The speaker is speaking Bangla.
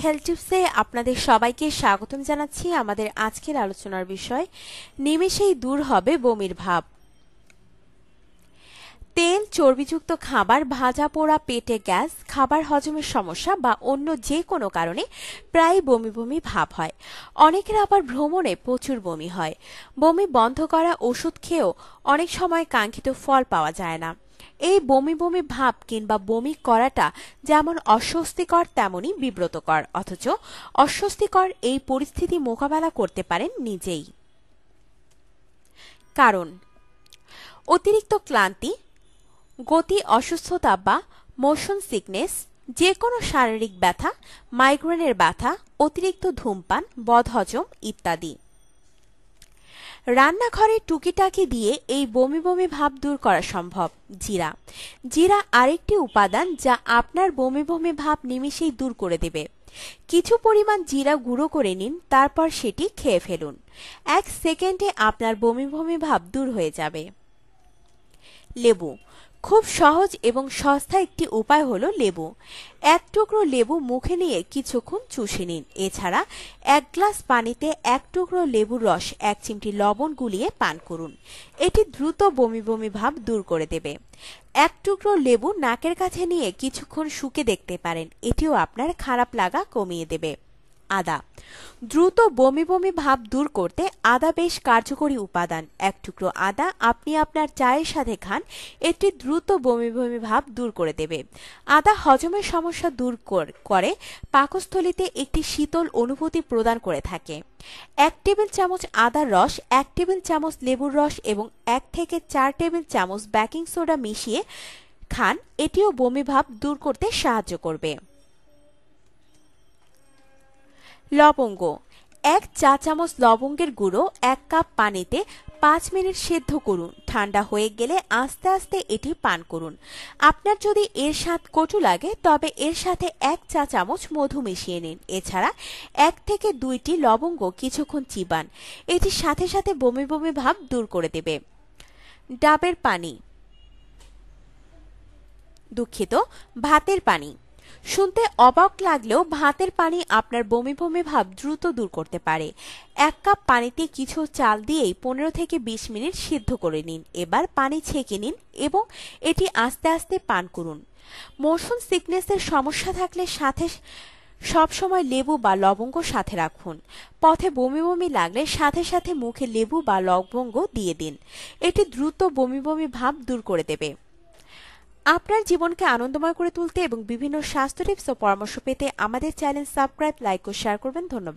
হেলথ টিপসে আপনাদের সবাইকে স্বাগতম জানাচ্ছি। আমাদের আজকের আলোচনার বিষয় নিমেষেই দূর হবে বমির ভাব। তেল চর্বিযুক্ত খাবার, ভাজা পোড়া, পেটে গ্যাস, খাবার হজমের সমস্যা বা অন্য যে কোনো কারণে প্রায় বমি বমি ভাব হয়। অনেকের আবার ভ্রমণে প্রচুর বমি হয়। বমি বন্ধ করা ওষুধ খেয়েও অনেক সময় কাঙ্ক্ষিত ফল পাওয়া যায় না। এই বমি বমি ভাব কিংবা বমি করাটা যেমন অস্বস্তিকর তেমনি বিব্রতকর, অথচ অস্বস্তিকর এই পরিস্থিতি মোকাবেলা করতে পারেন নিজেই। কারণ অতিরিক্ত ক্লান্তি, গতি অসুস্থতা বা মোশন সিকনেস, যে কোনো শারীরিক ব্যথা, মাইগ্রেনের ব্যথা, অতিরিক্ত ধূমপান, বদহজম ইত্যাদি। রান্নাঘরে টুকিটাকি দিয়ে এই বমি বমি ভাব দূর করা সম্ভব। জিরা জিরা আরেকটি উপাদান যা আপনার বমি বমি ভাব নিমেষেই দূর করে দেবে। কিছু পরিমাণ জিরা গুঁড়ো করে নিন, তারপর সেটি খেয়ে ফেলুন। 1 সেকেন্ডে আপনার বমি বমি ভাব দূর হয়ে যাবে। লেবু খুব সহজ এবং সস্তা একটি উপায় হলো লেবু। 1 টুকরো লেবু মুখে নিয়ে কিছুক্ষণ চুষে নিন। এছাড়া 1 গ্লাস পানিতে 1 টুকরো লেবুর রস 1 চিমটি লবণ গুলিয়ে পান করুন। এটি দ্রুত বমি বমি ভাব দূর করে দেবে। 1 টুকরো লেবু নাকের কাছে নিয়ে কিছুক্ষণ শুকে দেখতে পারেন, এটিও আপনার খারাপ লাগা কমিয়ে দেবে। আদা দ্রুত বমি বমি ভাব দূর করতে আদা বেশ কার্যকরী উপাদান। 1 টুকরো আদা আপনি আপনার চায়ের সাথে খান, এটি দ্রুত বমি বমি ভাব দূর করে দেবে। আদা হজমের সমস্যা দূর করে পাকস্থলীতে একটি শীতল অনুভূতি প্রদান করে থাকে। 1 টেবিল চামচ আদার রস 1 টেবিল চামচ লেবুর রস এবং 1 থেকে 4 টেবিল চামচ বেকিং সোডা মিশিয়ে খান, এটিও বমি ভাব দূর করতে সাহায্য করবে। লবঙ্গ 1 চা চামচ লবঙ্গের গুঁড়ো 1 কাপ পানিতে 5 মিনিট সেদ্ধ করুন। ঠান্ডা হয়ে গেলে আস্তে আস্তে এটি পান করুন। আপনার যদি এর স্বাদ কটু লাগে তবে এর সাথে 1 চা চামচ মধু মিশিয়ে নিন। এছাড়া 1 থেকে 2টি লবঙ্গ কিছুক্ষণ চিবান, এটি সাথে সাথে বমি বমি ভাব দূর করে দেবে। ডাবের পানি, ভাতের পানি। শুনতে অবাক লাগলেও ভাতের পানি আপনার বমি বমি ভাব দ্রুত দূর করতে পারে। 1 কাপ পানিতে কিছু চাল দিয়েই 15 থেকে 20 মিনিট সিদ্ধ করে নিন। এবার পানি ছেঁকে নিন এবং এটি আস্তে আস্তে পান করুন। মোশন সিকনেসের সমস্যা থাকলে সাথে সবসময় লেবু বা লবঙ্গ সাথে রাখুন। পথে বমি বমি লাগলে সাথে সাথে মুখে লেবু বা লবঙ্গ দিয়ে দিন, এটি দ্রুত বমি বমি ভাব দূর করে দেবে। আপনার জীবনকে আনন্দময় করে তুলতে এবং বিভিন্ন স্বাস্থ্য টিপস ও পরামর্শ পেতে আমাদের চ্যানেল সাবস্ক্রাইব, লাইক ও শেয়ার করবেন। ধন্যবাদ।